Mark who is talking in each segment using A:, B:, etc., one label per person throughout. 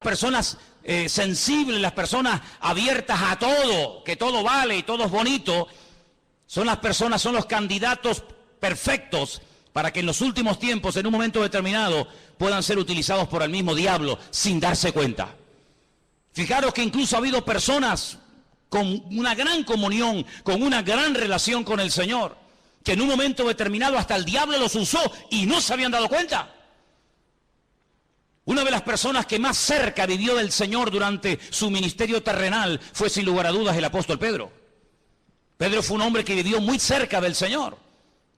A: personas sensibles, las personas abiertas a todo, que todo vale y todo es bonito, son las personas, son los candidatos perfectos para que en los últimos tiempos, en un momento determinado, puedan ser utilizados por el mismo diablo sin darse cuenta. Fijaros que incluso ha habido personas con una gran comunión, con una gran relación con el Señor, que en un momento determinado hasta el diablo los usó y no se habían dado cuenta. Una de las personas que más cerca vivió del Señor durante su ministerio terrenal fue sin lugar a dudas el apóstol Pedro. Pedro fue un hombre que vivió muy cerca del Señor.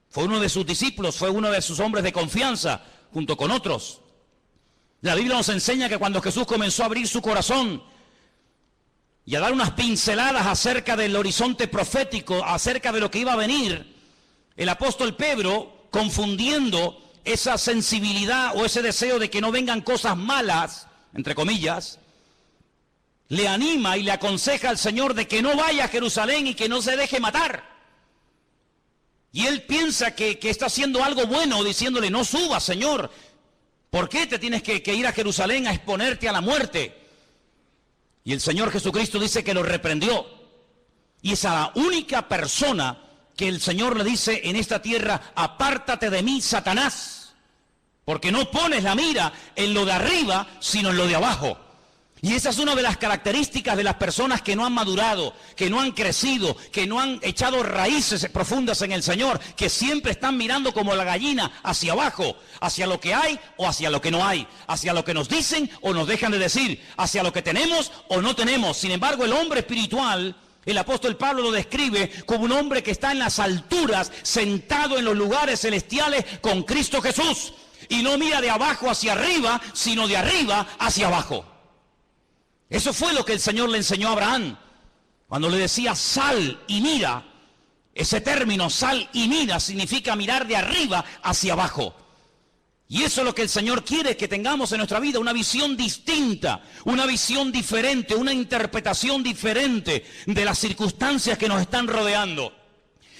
A: Fue uno de sus discípulos, fue uno de sus hombres de confianza, junto con otros. La Biblia nos enseña que cuando Jesús comenzó a abrir su corazón y a dar unas pinceladas acerca del horizonte profético, acerca de lo que iba a venir, el apóstol Pedro, confundiendo esa sensibilidad o ese deseo de que no vengan cosas malas, entre comillas, le anima y le aconseja al Señor de que no vaya a Jerusalén y que no se deje matar. Y él piensa que está haciendo algo bueno, diciéndole, no subas, Señor. ¿Por qué te tienes que ir a Jerusalén a exponerte a la muerte? Y el Señor Jesucristo dice que lo reprendió. Y es a la única persona que el Señor le dice en esta tierra, apártate de mí, Satanás, porque no pones la mira en lo de arriba, sino en lo de abajo. Y esa es una de las características de las personas que no han madurado, que no han crecido, que no han echado raíces profundas en el Señor, que siempre están mirando como la gallina hacia abajo, hacia lo que hay o hacia lo que no hay, hacia lo que nos dicen o nos dejan de decir, hacia lo que tenemos o no tenemos. Sin embargo, el hombre espiritual, el apóstol Pablo lo describe como un hombre que está en las alturas, sentado en los lugares celestiales con Cristo Jesús. Y no mira de abajo hacia arriba, sino de arriba hacia abajo. Eso fue lo que el Señor le enseñó a Abraham. Cuando le decía sal y mira, ese término sal y mira significa mirar de arriba hacia abajo. Y eso es lo que el Señor quiere que tengamos en nuestra vida, una visión distinta, una visión diferente, una interpretación diferente de las circunstancias que nos están rodeando.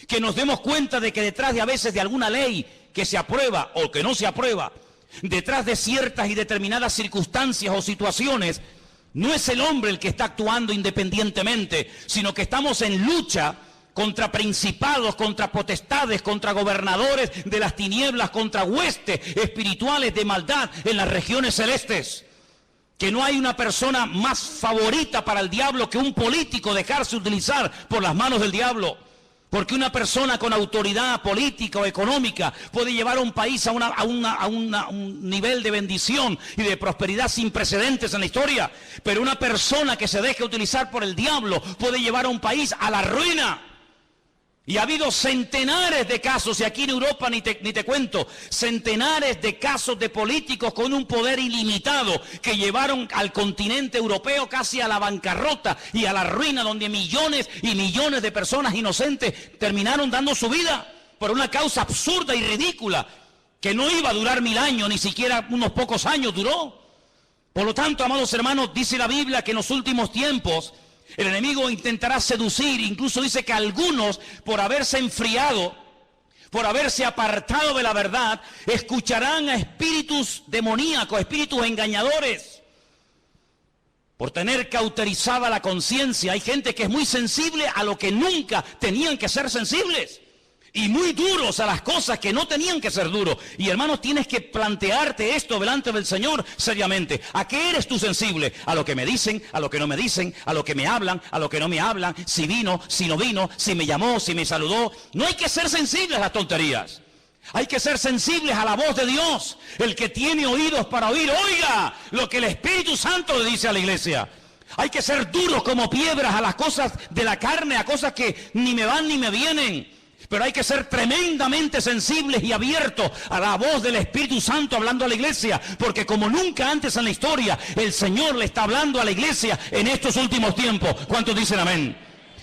A: Que nos demos cuenta de que detrás de a veces de alguna ley que se aprueba o que no se aprueba, detrás de ciertas y determinadas circunstancias o situaciones, no es el hombre el que está actuando independientemente, sino que estamos en lucha contra principados, contra potestades, contra gobernadores de las tinieblas, contra huestes espirituales de maldad en las regiones celestes. Que no hay una persona más favorita para el diablo que un político dejarse utilizar por las manos del diablo. Porque una persona con autoridad política o económica puede llevar a un país a un nivel de bendición y de prosperidad sin precedentes en la historia. Pero una persona que se deje utilizar por el diablo puede llevar a un país a la ruina. Y ha habido centenares de casos, y aquí en Europa ni te cuento, centenares de casos de políticos con un poder ilimitado que llevaron al continente europeo casi a la bancarrota y a la ruina, donde millones y millones de personas inocentes terminaron dando su vida por una causa absurda y ridícula que no iba a durar 1000 años, ni siquiera unos pocos años duró. Por lo tanto, amados hermanos, dice la Biblia que en los últimos tiempos el enemigo intentará seducir, incluso dice que algunos, por haberse enfriado, por haberse apartado de la verdad, escucharán a espíritus demoníacos, espíritus engañadores, por tener cauterizada la conciencia. Hay gente que es muy sensible a lo que nunca tenían que ser sensibles, y muy duros a las cosas que no tenían que ser duros. Y hermanos, tienes que plantearte esto delante del Señor seriamente. ¿A qué eres tú sensible? ¿A lo que me dicen? ¿A lo que no me dicen? ¿A lo que me hablan? ¿A lo que no me hablan? ¿Si vino? ¿Si no vino? ¿Si me llamó? ¿Si me saludó? No hay que ser sensibles a las tonterías. Hay que ser sensibles a la voz de Dios. El que tiene oídos para oír, oiga lo que el Espíritu Santo le dice a la iglesia. Hay que ser duros como piedras a las cosas de la carne, a cosas que ni me van ni me vienen. Pero hay que ser tremendamente sensibles y abiertos a la voz del Espíritu Santo hablando a la iglesia, porque como nunca antes en la historia, el Señor le está hablando a la iglesia en estos últimos tiempos. ¿Cuántos dicen amén?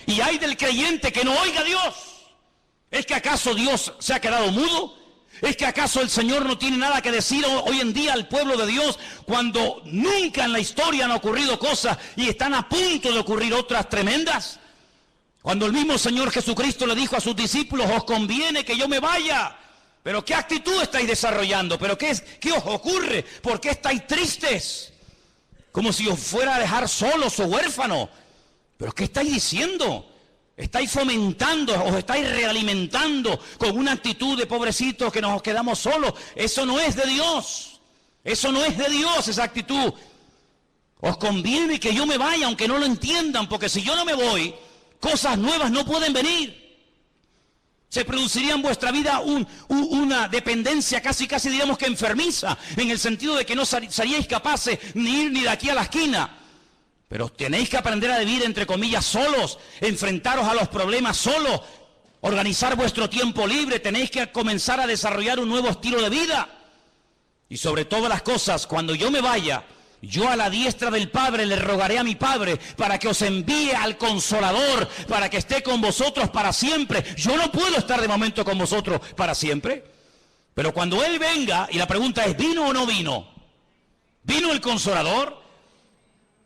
A: Y hay del creyente que no oiga a Dios. ¿Es que acaso Dios se ha quedado mudo? ¿Es que acaso el Señor no tiene nada que decir hoy en día al pueblo de Dios, cuando nunca en la historia han ocurrido cosas y están a punto de ocurrir otras tremendas? Cuando el mismo Señor Jesucristo le dijo a sus discípulos, os conviene que yo me vaya. Pero ¿qué actitud estáis desarrollando? ¿Pero qué os ocurre? ¿Por qué estáis tristes? como si os fuera a dejar solos o huérfanos. ¿Pero qué estáis diciendo? Estáis fomentando, os estáis realimentando con una actitud de pobrecitos que nos quedamos solos. Eso no es de Dios. Eso no es de Dios, esa actitud. Os conviene que yo me vaya, aunque no lo entiendan, porque si yo no me voy, cosas nuevas no pueden venir. Se produciría en vuestra vida una dependencia casi diríamos que enfermiza, en el sentido de que no seríais capaces ni ir ni de aquí a la esquina. Pero tenéis que aprender a vivir, entre comillas, solos, enfrentaros a los problemas solos, organizar vuestro tiempo libre, tenéis que comenzar a desarrollar un nuevo estilo de vida. Y sobre todas las cosas, cuando yo me vaya, yo a la diestra del Padre le rogaré a mi Padre para que os envíe al Consolador, para que esté con vosotros para siempre. Yo no puedo estar de momento con vosotros para siempre, pero cuando Él venga, y la pregunta es, ¿vino o no vino? ¿Vino el Consolador?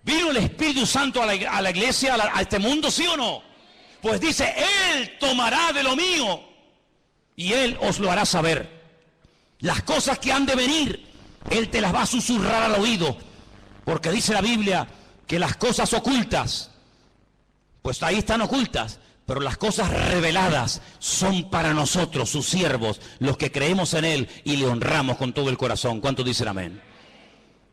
A: ¿Vino el Espíritu Santo a la iglesia, a este mundo, sí o no? Pues dice, Él tomará de lo mío y Él os lo hará saber. Las cosas que han de venir, Él te las va a susurrar al oído. Porque dice la Biblia que las cosas ocultas, pues ahí están ocultas, pero las cosas reveladas son para nosotros, sus siervos, los que creemos en Él y le honramos con todo el corazón. ¿Cuántos dicen amén?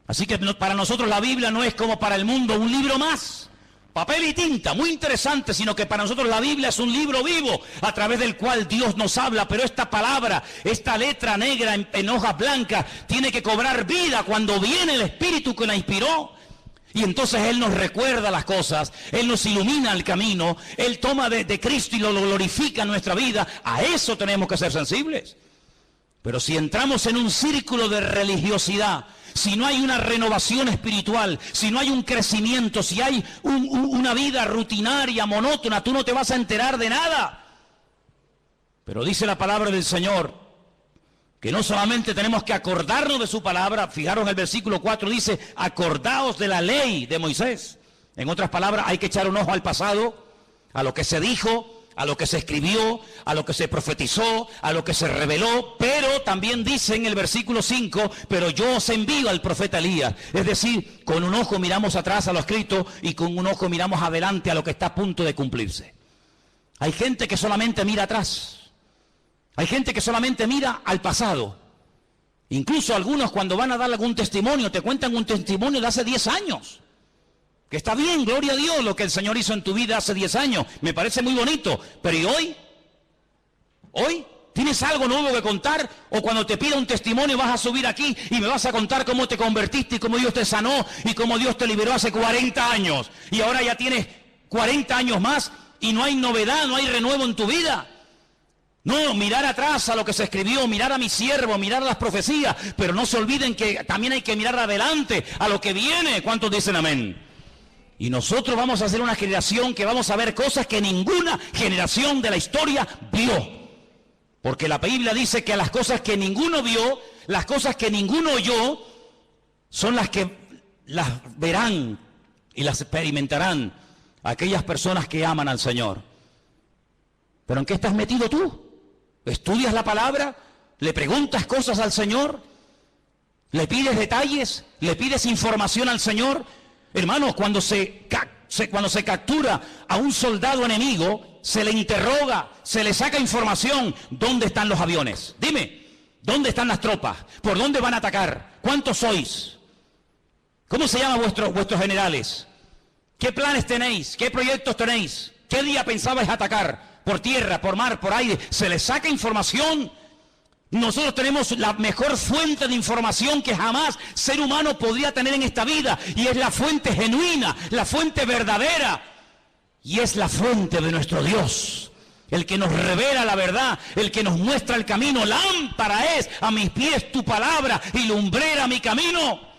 A: Así que para nosotros la Biblia no es como para el mundo un libro más, papel y tinta, muy interesante, sino que para nosotros la Biblia es un libro vivo a través del cual Dios nos habla, pero esta palabra, esta letra negra en hojas blancas, tiene que cobrar vida cuando viene el Espíritu que la inspiró. Y entonces Él nos recuerda las cosas, Él nos ilumina el camino, Él toma de Cristo y lo glorifica en nuestra vida. A eso tenemos que ser sensibles. Pero si entramos en un círculo de religiosidad, si no hay una renovación espiritual, si no hay un crecimiento, si hay una vida rutinaria, monótona, tú no te vas a enterar de nada. Pero dice la palabra del Señor que no solamente tenemos que acordarnos de su palabra, fijaros en el versículo 4, dice, acordaos de la ley de Moisés. En otras palabras, hay que echar un ojo al pasado, a lo que se dijo, a lo que se escribió, a lo que se profetizó, a lo que se reveló, pero también dice en el versículo 5, pero yo os envío al profeta Elías. Es decir, con un ojo miramos atrás a lo escrito y con un ojo miramos adelante a lo que está a punto de cumplirse. Hay gente que solamente mira atrás. Hay gente que solamente mira al pasado. Incluso algunos cuando van a dar algún testimonio, te cuentan un testimonio de hace 10 años. Que está bien, gloria a Dios, lo que el Señor hizo en tu vida hace 10 años. Me parece muy bonito. Pero ¿y hoy? ¿Hoy? ¿Tienes algo nuevo que contar? O cuando te pida un testimonio vas a subir aquí y me vas a contar cómo te convertiste y cómo Dios te sanó y cómo Dios te liberó hace 40 años. Y ahora ya tienes 40 años más y no hay novedad, no hay renuevo en tu vida. No, mirar atrás a lo que se escribió, mirar a mi siervo, mirar a las profecías. Pero no se olviden que también hay que mirar adelante, a lo que viene. ¿Cuántos dicen amén? Y nosotros vamos a ser una generación que vamos a ver cosas que ninguna generación de la historia vio. Porque la Biblia dice que las cosas que ninguno vio, las cosas que ninguno oyó, son las que las verán y las experimentarán aquellas personas que aman al Señor. ¿Pero en qué estás metido tú? ¿Estudias la palabra? ¿Le preguntas cosas al Señor? ¿Le pides detalles? ¿Le pides información al Señor? Hermanos, cuando se captura a un soldado enemigo, se le interroga, se le saca información. ¿Dónde están los aviones? Dime, ¿dónde están las tropas? ¿Por dónde van a atacar? ¿Cuántos sois? ¿Cómo se llaman vuestros generales? ¿Qué planes tenéis? ¿Qué proyectos tenéis? ¿Qué día pensabais atacar? ¿Por tierra, por mar, por aire? Se le saca información. Nosotros tenemos la mejor fuente de información que jamás ser humano podría tener en esta vida, y es la fuente genuina, la fuente verdadera, y es la fuente de nuestro Dios, el que nos revela la verdad, el que nos muestra el camino. Lámpara es a mis pies tu palabra y lumbrera mi camino.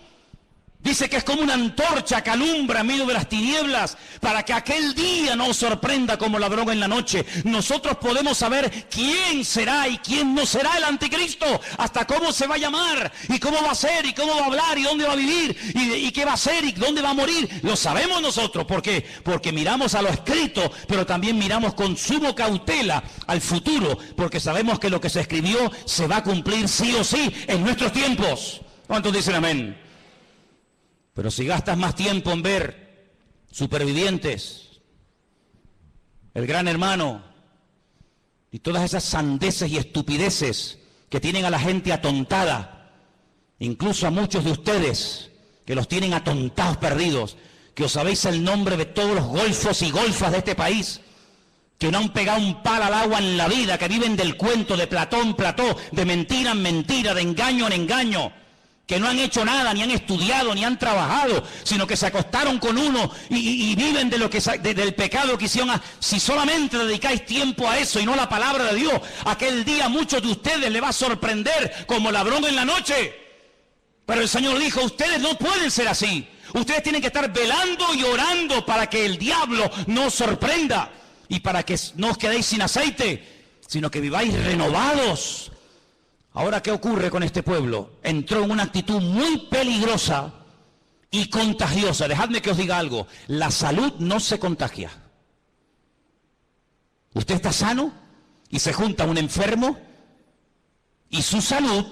A: Dice que es como una antorcha que alumbra en medio de las tinieblas, para que aquel día no os sorprenda como ladrón en la noche. Nosotros podemos saber quién será y quién no será el anticristo, hasta cómo se va a llamar, y cómo va a ser, y cómo va a hablar, y dónde va a vivir, y qué va a hacer, y dónde va a morir. Lo sabemos nosotros. ¿Por qué? Porque miramos a lo escrito, pero también miramos con suma cautela al futuro, porque sabemos que lo que se escribió se va a cumplir sí o sí en nuestros tiempos. ¿Cuántos dicen amén? Pero si gastas más tiempo en ver Supervivientes, El Gran Hermano y todas esas sandeces y estupideces que tienen a la gente atontada, incluso a muchos de ustedes que los tienen atontados perdidos, que os sabéis el nombre de todos los golfos y golfas de este país, que no han pegado un palo al agua en la vida, que viven del cuento, de plató en plató, de mentira en mentira, de engaño en engaño, que no han hecho nada, ni han estudiado, ni han trabajado, sino que se acostaron con uno y viven de lo que del pecado que hicieron. Si solamente dedicáis tiempo a eso y no a la palabra de Dios, aquel día a muchos de ustedes les va a sorprender como ladrón en la noche. Pero el Señor dijo, ustedes no pueden ser así. Ustedes tienen que estar velando y orando para que el diablo no os sorprenda y para que no os quedéis sin aceite, sino que viváis renovados. Ahora, ¿qué ocurre con este pueblo? Entró en una actitud muy peligrosa y contagiosa. Dejadme que os diga algo. La salud no se contagia. Usted está sano y se junta un enfermo y su salud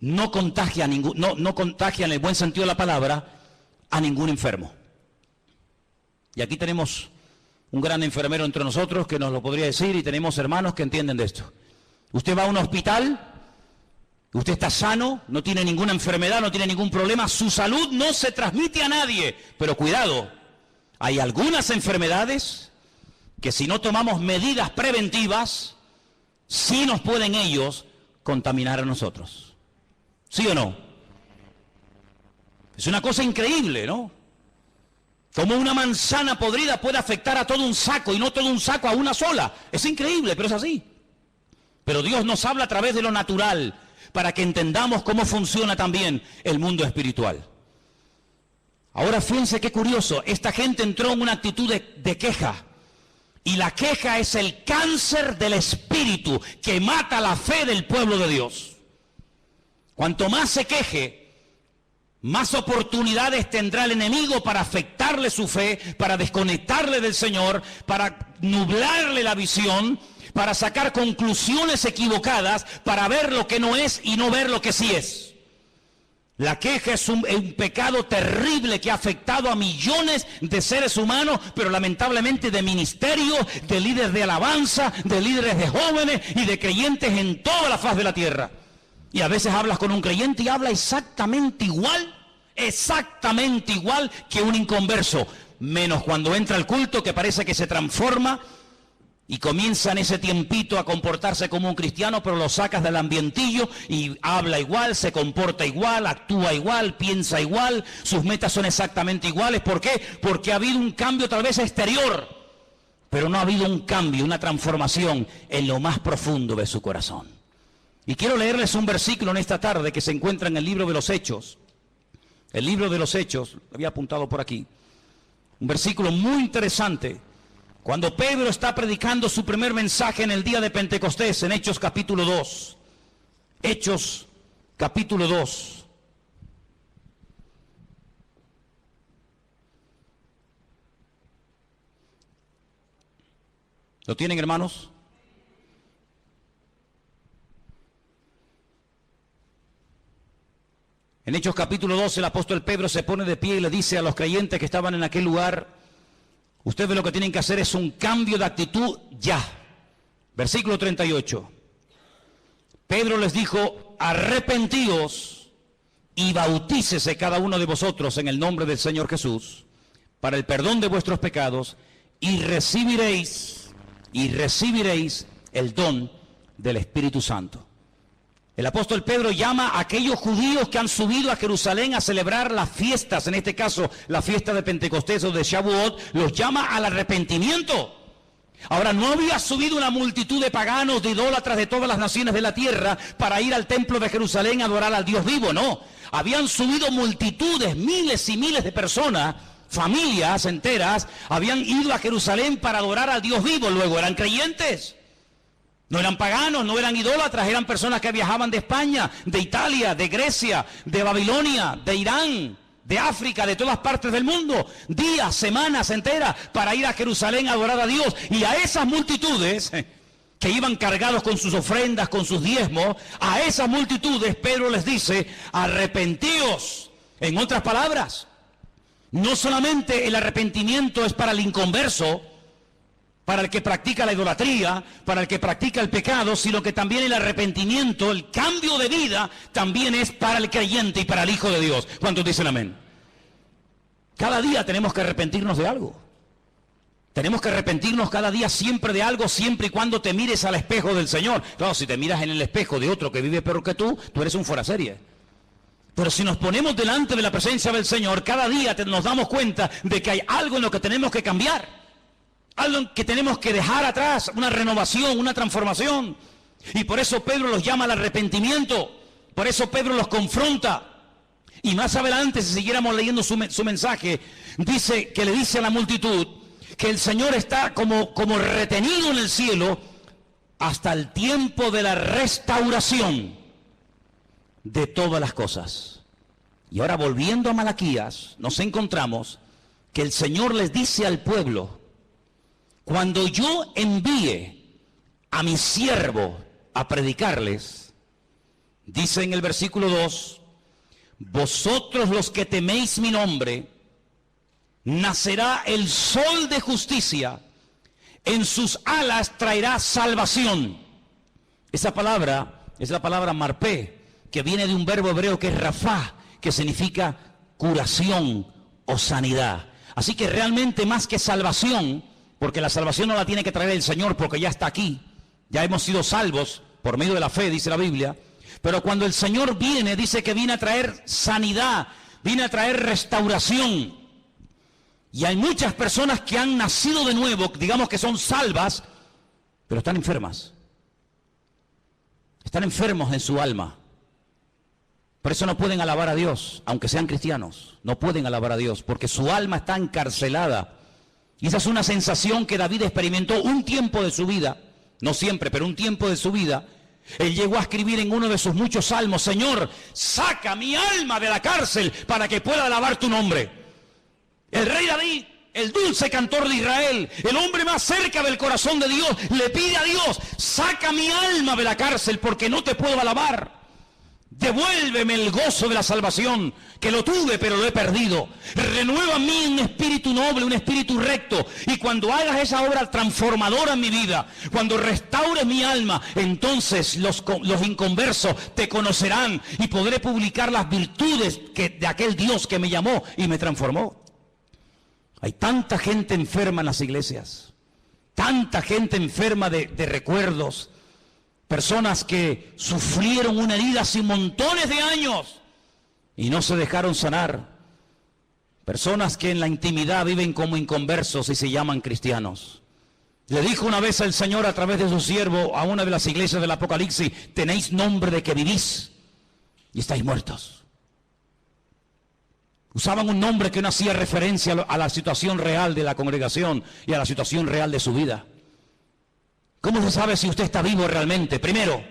A: no contagia no contagia en el buen sentido de la palabra a ningún enfermo. Y aquí tenemos un gran enfermero entre nosotros que nos lo podría decir, y tenemos hermanos que entienden de esto. Usted va a un hospital, usted está sano, no tiene ninguna enfermedad, no tiene ningún problema, su salud no se transmite a nadie. Pero cuidado, hay algunas enfermedades que si no tomamos medidas preventivas, sí nos pueden ellos contaminar a nosotros. ¿Sí o no? Es una cosa increíble, ¿no? Como una manzana podrida puede afectar a todo un saco y no todo un saco a una sola. Es increíble, pero es así. Pero Dios nos habla a través de lo natural para que entendamos cómo funciona también el mundo espiritual. Ahora fíjense qué curioso, esta gente entró en una actitud de queja. Y la queja es el cáncer del espíritu que mata la fe del pueblo de Dios. Cuanto más se queje, más oportunidades tendrá el enemigo para afectarle su fe, para desconectarle del Señor, para nublarle la visión, para sacar conclusiones equivocadas, para ver lo que no es y no ver lo que sí es. La queja es un pecado terrible que ha afectado a millones de seres humanos, pero lamentablemente de ministerios, de líderes de alabanza, de líderes de jóvenes y de creyentes en toda la faz de la tierra. Y a veces hablas con un creyente y habla exactamente igual que un inconverso, menos cuando entra al culto, que parece que se transforma y comienza en ese tiempito a comportarse como un cristiano, pero lo sacas del ambientillo y habla igual, se comporta igual, actúa igual, piensa igual, sus metas son exactamente iguales. ¿Por qué? Porque ha habido un cambio tal vez exterior, pero no ha habido un cambio, una transformación en lo más profundo de su corazón. Y quiero leerles un versículo en esta tarde que se encuentra en el libro de los Hechos. El libro de los Hechos, lo había apuntado por aquí. Un versículo muy interesante. Cuando Pedro está predicando su primer mensaje en el día de Pentecostés, en Hechos capítulo 2. Hechos capítulo 2. ¿Lo tienen, hermanos? En Hechos capítulo 2 el apóstol Pedro se pone de pie y le dice a los creyentes que estaban en aquel lugar: ustedes lo que tienen que hacer es un cambio de actitud ya. Versículo 38. Pedro les dijo: arrepentíos y bautícese cada uno de vosotros en el nombre del Señor Jesús para el perdón de vuestros pecados y recibiréis el don del Espíritu Santo. El apóstol Pedro llama a aquellos judíos que han subido a Jerusalén a celebrar las fiestas, en este caso la fiesta de Pentecostés o de Shavuot, los llama al arrepentimiento. Ahora, no había subido una multitud de paganos, de idólatras de todas las naciones de la tierra para ir al templo de Jerusalén a adorar al Dios vivo, no. Habían subido multitudes, miles y miles de personas, familias enteras, habían ido a Jerusalén para adorar al Dios vivo, luego eran creyentes. No eran paganos, no eran idólatras, eran personas que viajaban de España, de Italia, de Grecia, de Babilonia, de Irán, de África, de todas partes del mundo, días, semanas enteras para ir a Jerusalén a adorar a Dios. Y a esas multitudes que iban cargados con sus ofrendas, con sus diezmos, a esas multitudes Pedro les dice: arrepentíos En otras palabras, no solamente el arrepentimiento es para el inconverso, para el que practica la idolatría, para el que practica el pecado, sino que también el arrepentimiento, el cambio de vida, también es para el creyente y para el Hijo de Dios. ¿Cuántos dicen amén? Cada día tenemos que arrepentirnos de algo. Tenemos que arrepentirnos cada día siempre de algo, siempre y cuando te mires al espejo del Señor. Claro, si te miras en el espejo de otro que vive peor que tú eres un fuera de serie. Pero si nos ponemos delante de la presencia del Señor, cada día nos damos cuenta de que hay algo en lo que tenemos que cambiar. Algo que tenemos que dejar atrás, una renovación, una transformación. Y por eso Pedro los llama al arrepentimiento. Por eso Pedro los confronta. Y más adelante, si siguiéramos leyendo su mensaje, dice que le dice a la multitud que el Señor está como retenido en el cielo hasta el tiempo de la restauración de todas las cosas. Y ahora, volviendo a Malaquías, nos encontramos que el Señor les dice al pueblo: cuando yo envíe a mi siervo a predicarles, dice en el versículo 2, vosotros los que teméis mi nombre, nacerá el sol de justicia, en sus alas traerá salvación. Esa palabra es la palabra marpé, que viene de un verbo hebreo que es rafá, que significa curación o sanidad. Así que realmente más que salvación, porque la salvación no la tiene que traer el Señor, porque ya está aquí. Ya hemos sido salvos por medio de la fe, dice la Biblia. Pero cuando el Señor viene, dice que viene a traer sanidad, viene a traer restauración. Y hay muchas personas que han nacido de nuevo, digamos que son salvas, pero están enfermas. Están enfermos en su alma. Por eso no pueden alabar a Dios, aunque sean cristianos. No pueden alabar a Dios, porque su alma está encarcelada. Y esa es una sensación que David experimentó un tiempo de su vida, no siempre, pero un tiempo de su vida. Él llegó a escribir en uno de sus muchos salmos: Señor, saca mi alma de la cárcel para que pueda alabar tu nombre. El rey David, el dulce cantor de Israel, el hombre más cerca del corazón de Dios, le pide a Dios: saca mi alma de la cárcel porque no te puedo alabar. Devuélveme el gozo de la salvación, que lo tuve pero lo he perdido. Renueva en mí un espíritu noble, un espíritu recto. Y cuando hagas esa obra transformadora en mi vida, cuando restaures mi alma, entonces los inconversos te conocerán y podré publicar las virtudes de aquel Dios que me llamó y me transformó. Hay tanta gente enferma en las iglesias, tanta gente enferma de recuerdos. Personas que sufrieron una herida hace montones de años y no se dejaron sanar. Personas que en la intimidad viven como inconversos y se llaman cristianos. Le dijo una vez el Señor a través de su siervo a una de las iglesias del Apocalipsis: tenéis nombre de que vivís y estáis muertos. Usaban un nombre que no hacía referencia a la situación real de la congregación y a la situación real de su vida. ¿Cómo se sabe si usted está vivo realmente? Primero,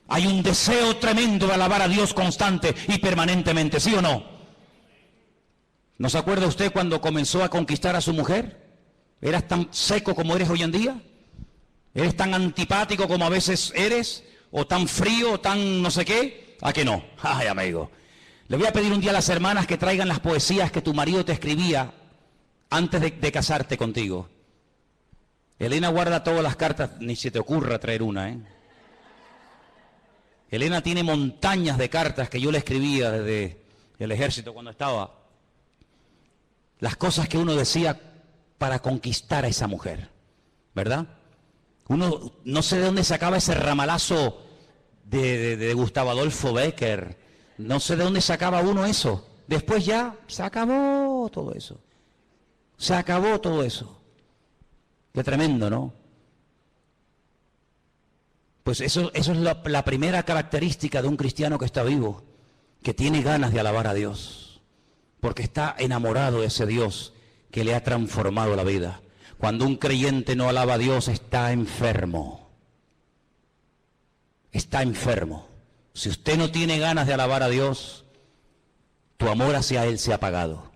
A: hay un deseo tremendo de alabar a Dios constante y permanentemente, ¿sí o no? ¿No se acuerda usted cuando comenzó a conquistar a su mujer? ¿Eras tan seco como eres hoy en día? ¿Eres tan antipático como a veces eres? ¿O tan frío, o tan no sé qué? ¿A que no? Ay, amigo. Le voy a pedir un día a las hermanas que traigan las poesías que tu marido te escribía antes de casarte contigo. Elena guarda todas las cartas, ni se te ocurra traer una, ¿eh? Elena tiene montañas de cartas que yo le escribía desde el ejército cuando estaba. Las cosas que uno decía para conquistar a esa mujer, ¿verdad? Uno no sé de dónde sacaba ese ramalazo de Gustavo Adolfo Bécquer. No sé de dónde sacaba uno eso. Después ya se acabó todo eso. Se acabó todo eso. Qué tremendo, ¿no? Pues eso es la primera característica de un cristiano que está vivo, que tiene ganas de alabar a Dios, porque está enamorado de ese Dios que le ha transformado la vida. Cuando un creyente no alaba a Dios, está enfermo. Está enfermo. Si usted no tiene ganas de alabar a Dios, tu amor hacia Él se ha apagado.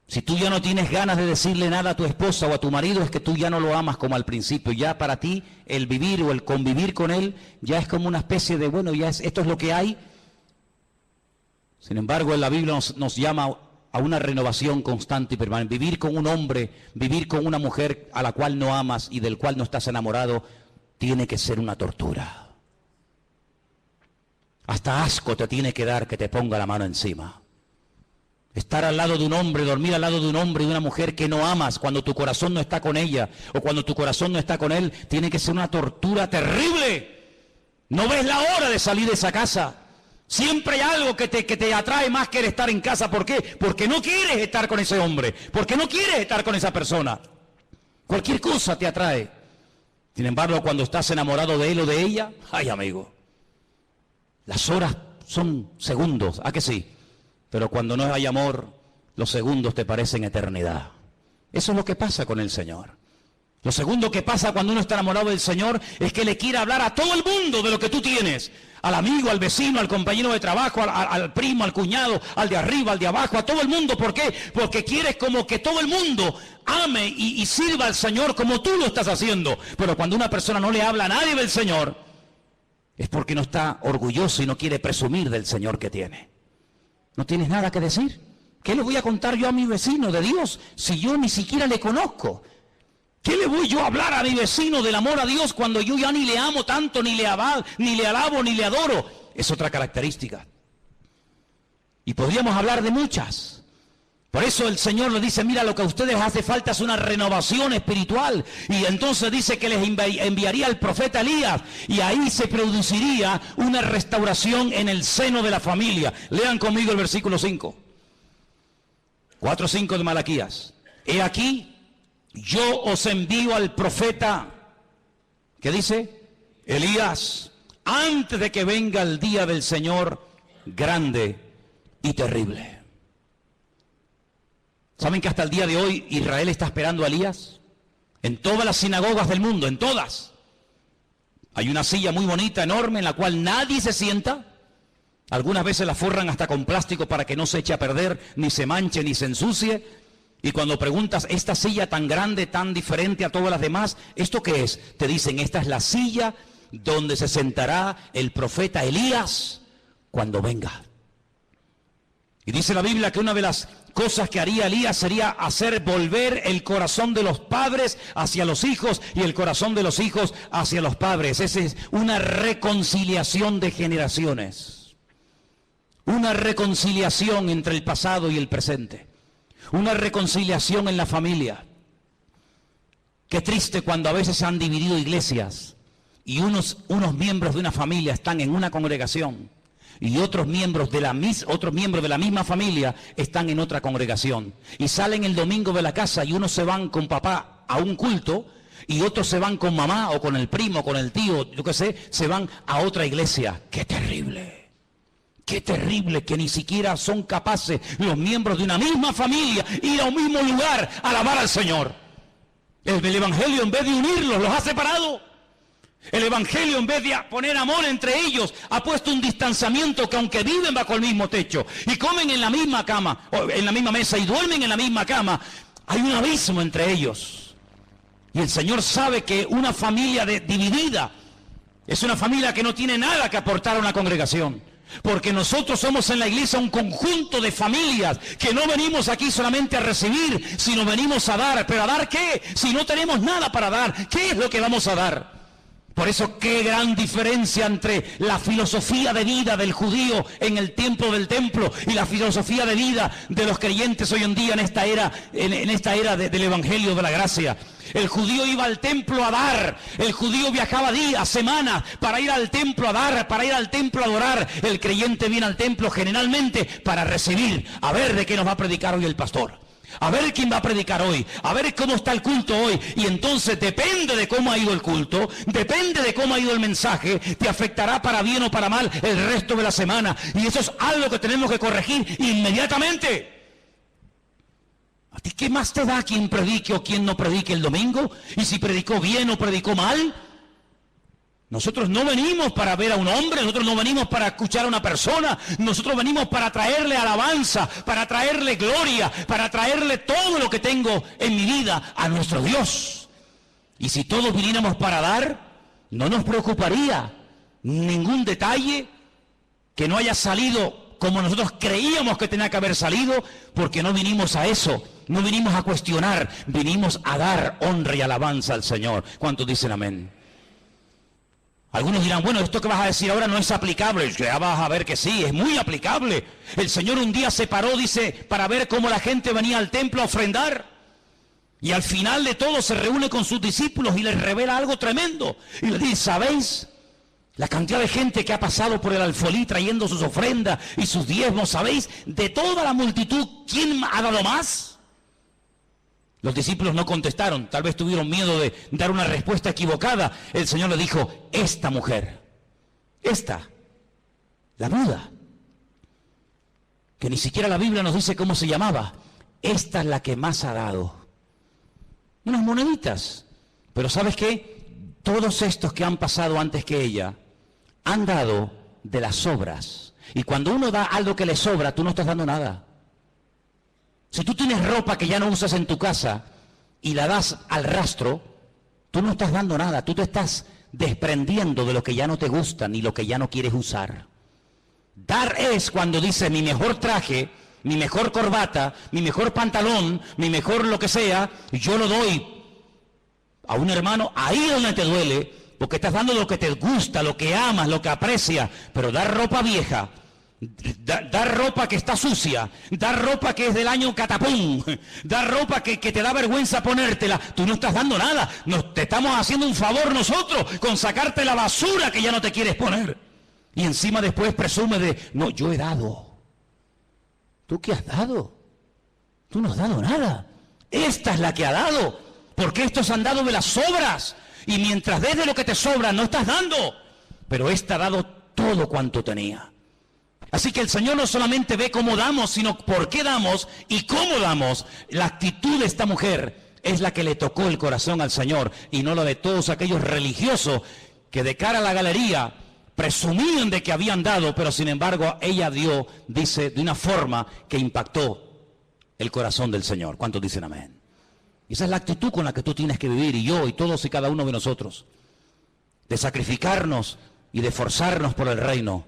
A: Si tú ya no tienes ganas de decirle nada a tu esposa o a tu marido, es que tú ya no lo amas como al principio. Ya para ti el vivir o el convivir con él ya es como una especie de, bueno, esto es lo que hay. Sin embargo, en la Biblia nos llama a una renovación constante y permanente. Vivir con un hombre, vivir con una mujer a la cual no amas y del cual no estás enamorado, tiene que ser una tortura. Hasta asco te tiene que dar que te ponga la mano encima. Estar al lado de un hombre, dormir al lado de un hombre y de una mujer que no amas cuando tu corazón no está con ella o cuando tu corazón no está con él, tiene que ser una tortura terrible. No ves la hora de salir de esa casa. Siempre hay algo que te atrae más que el estar en casa. ¿Por qué? Porque no quieres estar con ese hombre, porque no quieres estar con esa persona. Cualquier cosa te atrae. Sin embargo, cuando estás enamorado de él o de ella, ay amigo, las horas son segundos, ¿a que sí? Pero cuando no hay amor, los segundos te parecen eternidad. Eso es lo que pasa con el Señor. Lo segundo que pasa cuando uno está enamorado del Señor es que le quiere hablar a todo el mundo de lo que tú tienes. Al amigo, al vecino, al compañero de trabajo, al primo, al cuñado, al de arriba, al de abajo, a todo el mundo. ¿Por qué? Porque quieres como que todo el mundo ame y sirva al Señor como tú lo estás haciendo. Pero cuando una persona no le habla a nadie del Señor, es porque no está orgulloso y no quiere presumir del Señor que tiene. ¿No tienes nada que decir? ¿Qué le voy a contar yo a mi vecino de Dios si yo ni siquiera le conozco? ¿Qué le voy yo a hablar a mi vecino del amor a Dios cuando yo ya ni le amo tanto, ni le alabo, ni le adoro? Es otra característica. Y podríamos hablar de muchas. Por eso el Señor le dice, mira, lo que a ustedes hace falta es una renovación espiritual. Y entonces dice que les enviaría al profeta Elías. Y ahí se produciría una restauración en el seno de la familia. Lean conmigo el versículo 5. 4:5 de Malaquías. He aquí, yo os envío al profeta, ¿qué dice? Elías, antes de que venga el día del Señor grande y terrible. ¿Saben que hasta el día de hoy Israel está esperando a Elías? En todas las sinagogas del mundo, en todas. Hay una silla muy bonita, enorme, en la cual nadie se sienta. Algunas veces la forran hasta con plástico para que no se eche a perder, ni se manche, ni se ensucie. Y cuando preguntas, esta silla tan grande, tan diferente a todas las demás, ¿esto qué es? Te dicen, esta es la silla donde se sentará el profeta Elías cuando venga. Y dice la Biblia que una de las cosas que haría Elías sería hacer volver el corazón de los padres hacia los hijos y el corazón de los hijos hacia los padres. Esa es una reconciliación de generaciones. Una reconciliación entre el pasado y el presente. Una reconciliación en la familia. Qué triste cuando a veces se han dividido iglesias y unos miembros de una familia están en una congregación y otros miembros de la misma familia están en otra congregación. Y salen el domingo de la casa y unos se van con papá a un culto y otros se van con mamá o con el primo, con el tío, yo qué sé, se van a otra iglesia. ¡Qué terrible! Qué terrible que ni siquiera son capaces los miembros de una misma familia ir a un mismo lugar a alabar al Señor. El Evangelio, en vez de unirlos, los ha separado. El Evangelio, en vez de poner amor entre ellos, ha puesto un distanciamiento que aunque viven bajo el mismo techo y comen en la misma cama, o en la misma mesa y duermen en la misma cama, hay un abismo entre ellos. Y el Señor sabe que una familia dividida es una familia que no tiene nada que aportar a una congregación. Porque nosotros somos en la iglesia un conjunto de familias que no venimos aquí solamente a recibir, sino venimos a dar. ¿Pero a dar qué? Si no tenemos nada para dar, ¿qué es lo que vamos a dar? Por eso, qué gran diferencia entre la filosofía de vida del judío en el tiempo del templo y la filosofía de vida de los creyentes hoy en día en esta era del Evangelio de la Gracia. El judío iba al templo a dar, el judío viajaba días, semanas para ir al templo a dar, para ir al templo a adorar. El creyente viene al templo generalmente para recibir, a ver de qué nos va a predicar hoy el pastor. A ver quién va a predicar hoy, a ver cómo está el culto hoy. Y entonces depende de cómo ha ido el culto, depende de cómo ha ido el mensaje, te afectará para bien o para mal el resto de la semana. Y eso es algo que tenemos que corregir inmediatamente. ¿A ti qué más te da quien predique o quien no predique el domingo? Y si predicó bien o predicó mal. Nosotros no venimos para ver a un hombre, nosotros no venimos para escuchar a una persona, nosotros venimos para traerle alabanza, para traerle gloria, para traerle todo lo que tengo en mi vida a nuestro Dios. Y si todos viniéramos para dar, no nos preocuparía ningún detalle que no haya salido como nosotros creíamos que tenía que haber salido, porque no vinimos a eso, no vinimos a cuestionar, vinimos a dar honra y alabanza al Señor. ¿Cuántos dicen amén? Algunos dirán, bueno, esto que vas a decir ahora no es aplicable. Ya vas a ver que sí, es muy aplicable. El Señor un día se paró, dice, para ver cómo la gente venía al templo a ofrendar. Y al final de todo se reúne con sus discípulos y les revela algo tremendo. Y les dice, ¿sabéis? La cantidad de gente que ha pasado por el alfolí trayendo sus ofrendas y sus diezmos, ¿sabéis? De toda la multitud, ¿quién ha dado más? Los discípulos no contestaron, tal vez tuvieron miedo de dar una respuesta equivocada. El Señor le dijo, esta mujer, esta, la viuda, que ni siquiera la Biblia nos dice cómo se llamaba, esta es la que más ha dado. Unas moneditas. Pero ¿sabes qué? Todos estos que han pasado antes que ella han dado de las sobras. Y cuando uno da algo que le sobra, tú no estás dando nada. Si tú tienes ropa que ya no usas en tu casa y la das al rastro, tú no estás dando nada, tú te estás desprendiendo de lo que ya no te gusta ni lo que ya no quieres usar. Dar es cuando dice mi mejor traje, mi mejor corbata, mi mejor pantalón, mi mejor lo que sea, yo lo doy a un hermano ahí donde te duele, porque estás dando lo que te gusta, lo que amas, lo que aprecias, pero dar ropa vieja, dar ropa que está sucia, dar ropa que es del año catapum, dar ropa que te da vergüenza ponértela, tú no estás dando nada, te estamos haciendo un favor nosotros con sacarte la basura que ya no te quieres poner. Y encima después presume de, no, yo he dado. ¿Tú qué has dado? Tú no has dado nada. Esta es la que ha dado, porque estos han dado de las sobras, y mientras des de lo que te sobra no estás dando, pero esta ha dado todo cuanto tenía. Así que el Señor no solamente ve cómo damos, sino por qué damos y cómo damos. La actitud de esta mujer es la que le tocó el corazón al Señor, y no la de todos aquellos religiosos que de cara a la galería presumían de que habían dado, pero sin embargo ella dio, dice, de una forma que impactó el corazón del Señor. ¿Cuántos dicen amén? Esa es la actitud con la que tú tienes que vivir, y yo y todos y cada uno de nosotros, de sacrificarnos y de esforzarnos por el reino.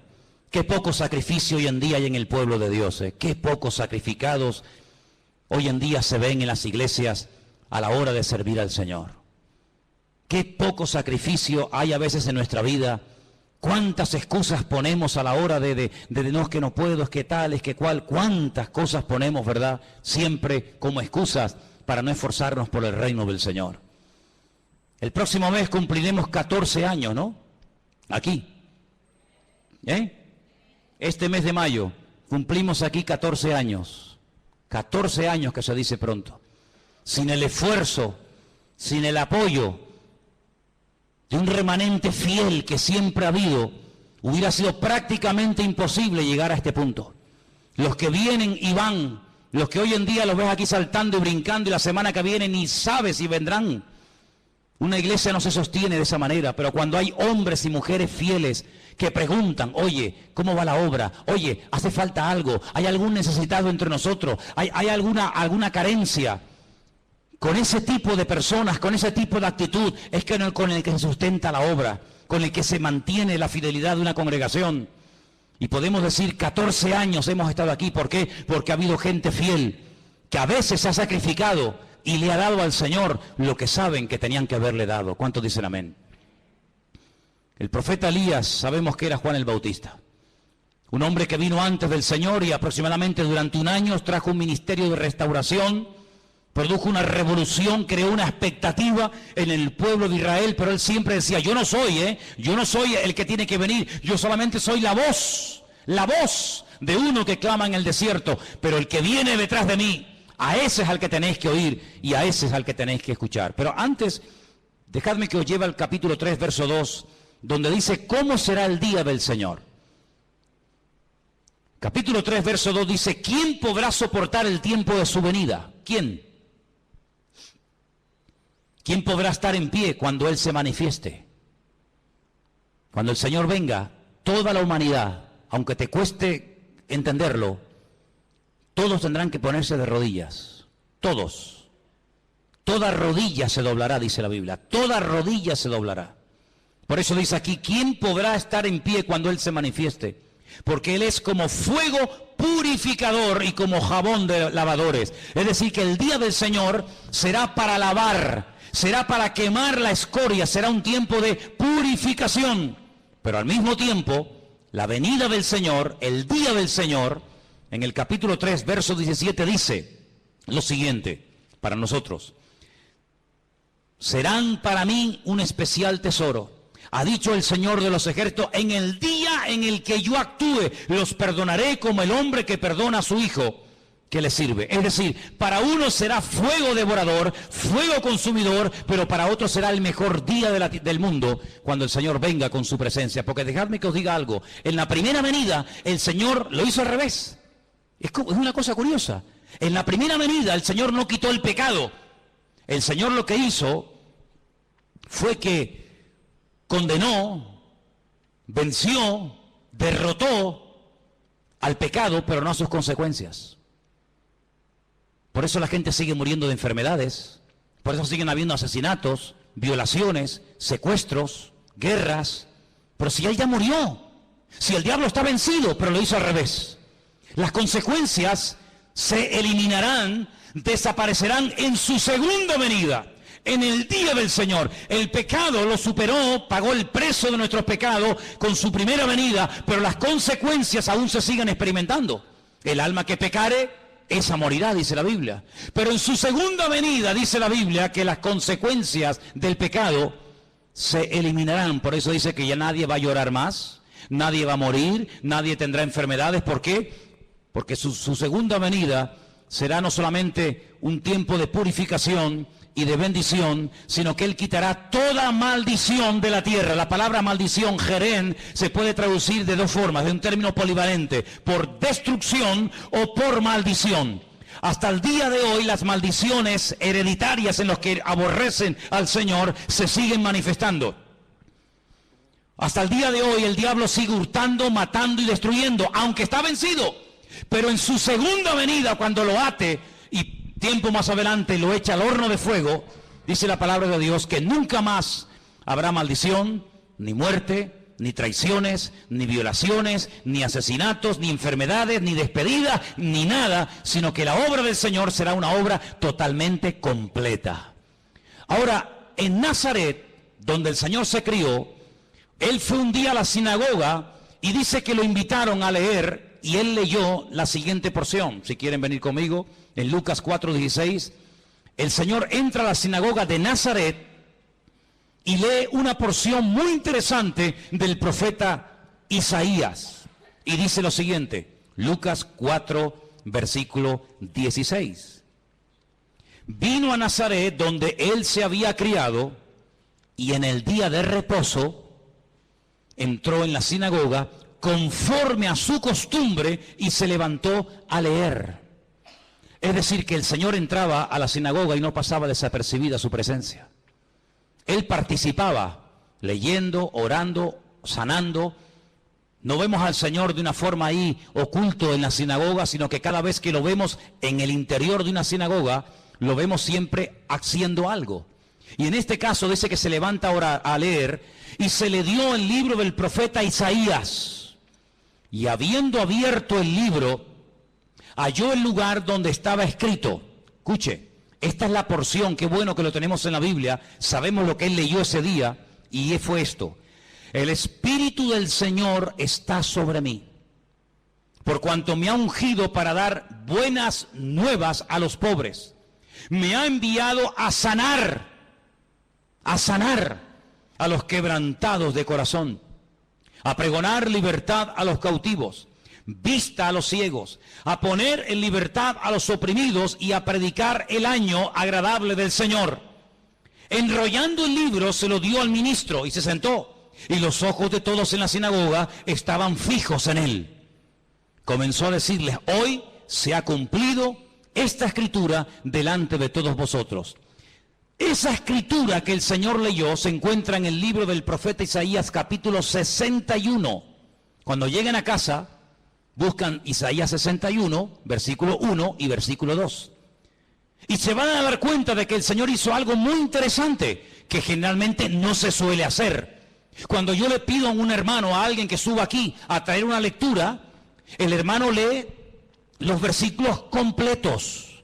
A: Qué poco sacrificio hoy en día hay en el pueblo de Dios, qué pocos sacrificados hoy en día se ven en las iglesias a la hora de servir al Señor. Qué poco sacrificio hay a veces en nuestra vida. Cuántas excusas ponemos a la hora de no, es que no puedo, es que tal, es que cual. Cuántas cosas ponemos, ¿verdad? Siempre como excusas para no esforzarnos por el reino del Señor. El próximo mes cumpliremos 14 años, ¿no? Aquí. Este mes de mayo cumplimos aquí 14 años. 14 años que se dice pronto. Sin el esfuerzo, sin el apoyo de un remanente fiel que siempre ha habido, hubiera sido prácticamente imposible llegar a este punto. Los que vienen y van, los que hoy en día los ves aquí saltando y brincando, y la semana que viene ni sabes si vendrán. Una iglesia no se sostiene de esa manera, pero cuando hay hombres y mujeres fieles que preguntan, oye, ¿cómo va la obra? Oye, ¿hace falta algo? ¿Hay algún necesitado entre nosotros? ¿Hay alguna carencia? Con ese tipo de personas, con ese tipo de actitud, es con el que se sustenta la obra, con el que se mantiene la fidelidad de una congregación. Y podemos decir, 14 años hemos estado aquí. ¿Por qué? Porque ha habido gente fiel, que a veces se ha sacrificado y le ha dado al Señor lo que saben que tenían que haberle dado. ¿Cuántos dicen amén? El profeta Elías, sabemos que era Juan el Bautista. Un hombre que vino antes del Señor y aproximadamente durante un año trajo un ministerio de restauración, produjo una revolución, creó una expectativa en el pueblo de Israel, pero él siempre decía, yo no soy el que tiene que venir, yo solamente soy la voz de uno que clama en el desierto, pero el que viene detrás de mí, a ese es al que tenéis que oír y a ese es al que tenéis que escuchar. Pero antes, dejadme que os lleve al capítulo 3, verso 2, donde dice, ¿cómo será el día del Señor? Capítulo 3, verso 2 dice, ¿quién podrá soportar el tiempo de su venida? ¿Quién? ¿Quién podrá estar en pie cuando Él se manifieste? Cuando el Señor venga, toda la humanidad, aunque te cueste entenderlo, todos tendrán que ponerse de rodillas. Todos. Toda rodilla se doblará, dice la Biblia. Toda rodilla se doblará. Por eso dice aquí, ¿quién podrá estar en pie cuando Él se manifieste? porque Él es como fuego purificador y como jabón de lavadores. Es decir, que el día del Señor será para lavar, será para quemar la escoria, será un tiempo de purificación. Pero al mismo tiempo, la venida del Señor, el día del Señor, en el capítulo 3, verso 17, dice lo siguiente para nosotros: serán para mí un especial tesoro, ha dicho el Señor de los ejércitos, en el día en el que yo actúe, los perdonaré como el hombre que perdona a su hijo que le sirve. Es decir, para uno será fuego devorador, fuego consumidor, pero para otros será el mejor día del mundo cuando el Señor venga con su presencia. Porque dejadme que os diga algo, en la primera venida el Señor lo hizo al revés. Es una cosa curiosa. En la primera venida el Señor no quitó el pecado. El Señor lo que hizo fue que condenó, venció, derrotó al pecado, pero no a sus consecuencias. Por eso la gente sigue muriendo de enfermedades, por eso siguen habiendo asesinatos, violaciones, secuestros, guerras. Pero si Él ya murió, si el diablo está vencido, pero lo hizo al revés. Las consecuencias se eliminarán, desaparecerán en su segunda venida. En el día del Señor, el pecado lo superó, pagó el precio de nuestros pecados con su primera venida, pero las consecuencias aún se siguen experimentando. El alma que pecare, esa morirá, dice la Biblia. Pero en su segunda venida, dice la Biblia, que las consecuencias del pecado se eliminarán. Por eso dice que ya nadie va a llorar más, nadie va a morir, nadie tendrá enfermedades. ¿Por qué? Porque su segunda venida será no solamente un tiempo de purificación y de bendición, sino que Él quitará toda maldición de la tierra. La palabra maldición, jerén, se puede traducir de dos formas, de un término polivalente: por destrucción o por maldición. Hasta el día de hoy las maldiciones hereditarias en los que aborrecen al Señor se siguen manifestando. Hasta el día de hoy el diablo sigue hurtando, matando y destruyendo, aunque está vencido. Pero en su segunda venida, cuando lo ate y tiempo más adelante lo echa al horno de fuego, dice la palabra de Dios que nunca más habrá maldición, ni muerte, ni traiciones, ni violaciones, ni asesinatos, ni enfermedades, ni despedidas, ni nada, sino que la obra del Señor será una obra totalmente completa. Ahora, en Nazaret, donde el Señor se crió, Él fue un día a la sinagoga y dice que lo invitaron a leer, y Él leyó la siguiente porción. Si quieren venir conmigo, en Lucas 4:16, el Señor entra a la sinagoga de Nazaret y lee una porción muy interesante del profeta Isaías. Y dice lo siguiente, Lucas 4, versículo 16. Vino a Nazaret, donde Él se había criado, y en el día de reposo entró en la sinagoga conforme a su costumbre y se levantó a leer. Es decir, que el Señor entraba a la sinagoga y no pasaba desapercibida su presencia. Él participaba, leyendo, orando, sanando. No vemos al Señor de una forma ahí oculto en la sinagoga, sino que cada vez que lo vemos en el interior de una sinagoga, lo vemos siempre haciendo algo. Y en este caso dice que se levanta ahora a leer y se le dio el libro del profeta Isaías. Y habiendo abierto el libro, halló el lugar donde estaba escrito. Escuche, esta es la porción, qué bueno que lo tenemos en la Biblia, sabemos lo que Él leyó ese día, y fue esto: el Espíritu del Señor está sobre mí, por cuanto me ha ungido para dar buenas nuevas a los pobres. Me ha enviado a sanar a los quebrantados de corazón, a pregonar libertad a los cautivos, vista a los ciegos, a poner en libertad a los oprimidos y a predicar el año agradable del Señor. Enrollando el libro se lo dio al ministro y se sentó, y los ojos de todos en la sinagoga estaban fijos en él. Comenzó a decirles: hoy se ha cumplido esta escritura delante de todos vosotros. Esa escritura que el Señor leyó se encuentra en el libro del profeta Isaías, capítulo 61. Cuando lleguen a casa, buscan Isaías 61, versículo 1 y versículo 2. Y se van a dar cuenta de que el Señor hizo algo muy interesante, que generalmente no se suele hacer. Cuando yo le pido a un hermano, a alguien que suba aquí a traer una lectura, el hermano lee los versículos completos.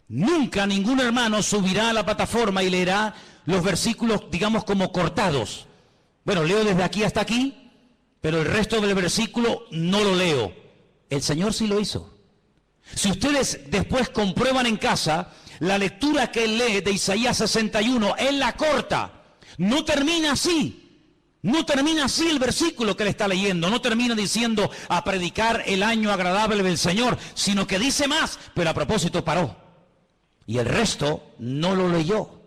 A: Nunca ningún hermano subirá a la plataforma y leerá los versículos, digamos, como cortados. Bueno, leo desde aquí hasta aquí, pero el resto del versículo no lo leo. El Señor sí lo hizo. Si ustedes después comprueban en casa, la lectura que él lee de Isaías 61, él la corta. No termina así. No termina así el versículo que él está leyendo. No termina diciendo a predicar el año agradable del Señor, sino que dice más, pero a propósito paró. Y el resto no lo leyó.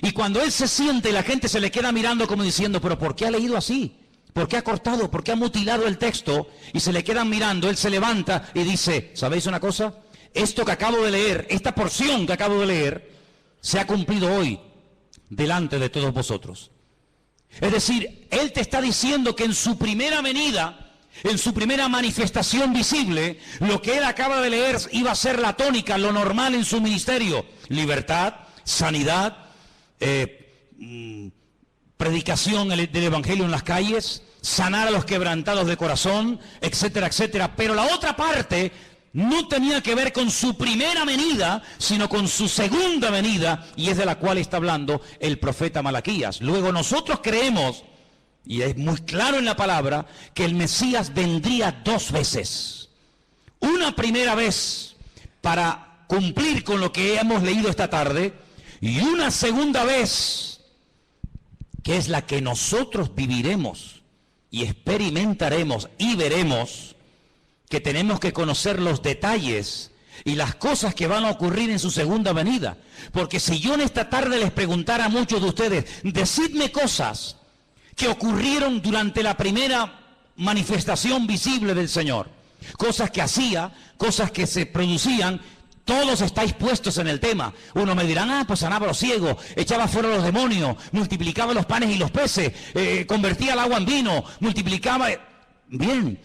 A: Y cuando él se siente y la gente se le queda mirando como diciendo, pero ¿por qué ha leído así? ¿Por qué ha cortado? ¿Por qué ha mutilado el texto? Y se le quedan mirando, él se levanta y dice, ¿sabéis una cosa? Esto que acabo de leer, esta porción que acabo de leer, se ha cumplido hoy delante de todos vosotros. Es decir, él te está diciendo que en su primera venida, en su primera manifestación visible, lo que él acaba de leer iba a ser la tónica, lo normal en su ministerio. Libertad, sanidad, predicación del evangelio en las calles, sanar a los quebrantados de corazón, etcétera, etcétera. Pero la otra parte no tenía que ver con su primera venida, sino con su segunda venida, y es de la cual está hablando el profeta Malaquías. Luego nosotros creemos, y es muy claro en la palabra, que el Mesías vendría dos veces. Una primera vez para cumplir con lo que hemos leído esta tarde, y una segunda vez, que es la que nosotros viviremos y experimentaremos y veremos, que tenemos que conocer los detalles y las cosas que van a ocurrir en su segunda venida. Porque si yo en esta tarde les preguntara a muchos de ustedes, decidme cosas que ocurrieron durante la primera manifestación visible del Señor, cosas que hacía, cosas que se producían, todos estáis puestos en el tema. Uno me dirán, pues sanaba a los ciegos, echaba fuera a los demonios, multiplicaba los panes y los peces, convertía el agua en vino, multiplicaba... Bien.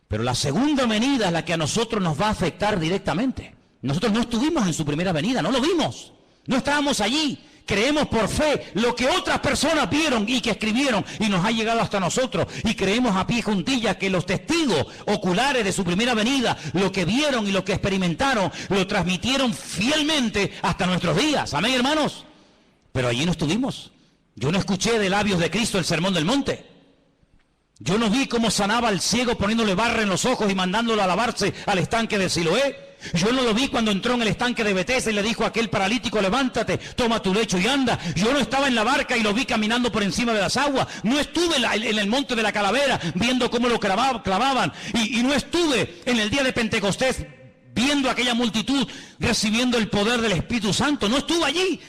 A: Pero la segunda venida es la que a nosotros nos va a afectar directamente. Nosotros no estuvimos en su primera venida, no lo vimos, no estábamos allí. Creemos por fe lo que otras personas vieron y que escribieron y nos ha llegado hasta nosotros. Y creemos a pie juntillas que los testigos oculares de su primera venida, lo que vieron y lo que experimentaron, lo transmitieron fielmente hasta nuestros días. Amén, hermanos. Pero allí no estuvimos. Yo no escuché de labios de Cristo el sermón del monte. Yo no vi cómo sanaba al ciego poniéndole barra en los ojos y mandándolo a lavarse al estanque de Siloé. Yo no lo vi cuando entró en el estanque de Betesda y le dijo a aquel paralítico, levántate, toma tu lecho y anda. Yo no estaba en la barca y lo vi caminando por encima de las aguas. No estuve en el monte de la Calavera viendo cómo lo clavaban. Y no estuve en el día de Pentecostés viendo a aquella multitud recibiendo el poder del Espíritu Santo. No estuve allí.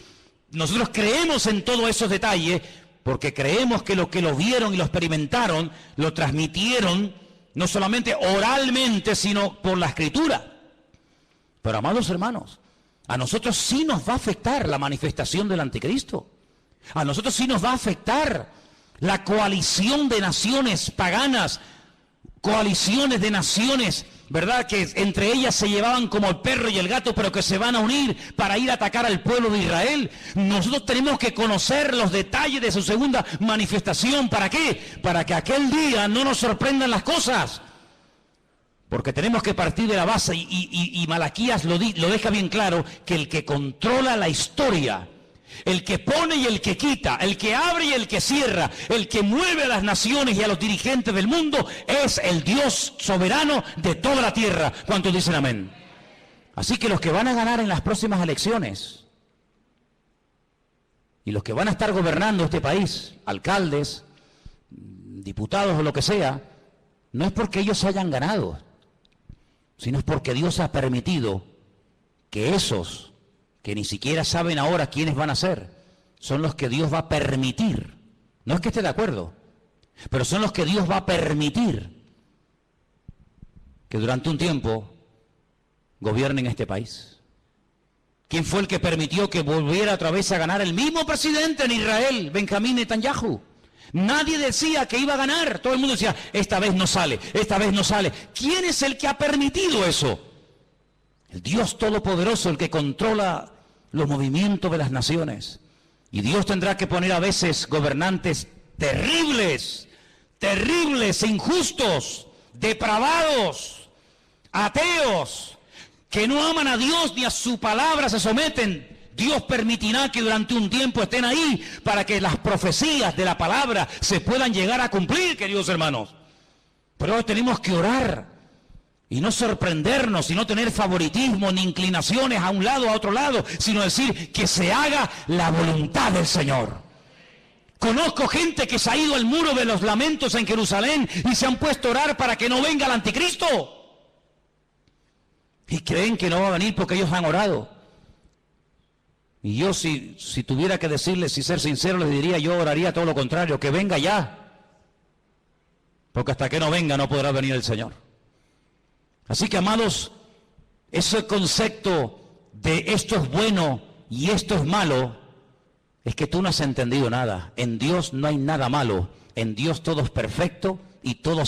A: Nosotros creemos en todos esos detalles porque creemos que lo vieron y lo experimentaron, lo transmitieron no solamente oralmente, sino por la Escritura. Pero, amados hermanos, a nosotros sí nos va a afectar la manifestación del anticristo. A nosotros sí nos va a afectar la coalición de naciones paganas, coaliciones de naciones, ¿verdad? Que entre ellas se llevaban como el perro y el gato, pero que se van a unir para ir a atacar al pueblo de Israel. Nosotros tenemos que conocer los detalles de su segunda manifestación. ¿Para qué? Para que aquel día no nos sorprendan las cosas. Porque tenemos que partir de la base, y Malaquías lo deja bien claro, que el que controla la historia, el que pone y el que quita, el que abre y el que cierra, el que mueve a las naciones y a los dirigentes del mundo, es el Dios soberano de toda la tierra. ¿Cuántos dicen amén? Así que los que van a ganar en las próximas elecciones, y los que van a estar gobernando este país, alcaldes, diputados o lo que sea, no es porque ellos hayan ganado, sino es porque Dios ha permitido que esos que ni siquiera saben ahora quiénes van a ser, son los que Dios va a permitir. No es que esté de acuerdo, pero son los que Dios va a permitir que durante un tiempo gobiernen este país. ¿Quién fue el que permitió que volviera otra vez a ganar el mismo presidente en Israel, Benjamín Netanyahu? Nadie decía que iba a ganar. Todo el mundo decía, esta vez no sale, esta vez no sale. ¿Quién es el que ha permitido eso? El Dios Todopoderoso, el que controla los movimientos de las naciones. Y Dios tendrá que poner a veces gobernantes terribles, terribles, injustos, depravados, ateos, que no aman a Dios ni a su palabra se someten. Dios permitirá que durante un tiempo estén ahí para que las profecías de la palabra se puedan llegar a cumplir, queridos hermanos. Pero tenemos que orar y no sorprendernos y no tener favoritismo ni inclinaciones a un lado o a otro lado, sino decir que se haga la voluntad del Señor. Conozco gente que se ha ido al muro de los lamentos en Jerusalén y se han puesto a orar para que no venga el anticristo. Y creen que no va a venir porque ellos han orado. Y yo si tuviera que decirles y ser sincero, les diría, yo oraría todo lo contrario, que venga ya. Porque hasta que no venga no podrá venir el Señor. Así que, amados, ese concepto de esto es bueno y esto es malo, es que tú no has entendido nada. En Dios no hay nada malo. En Dios todo es perfecto y todo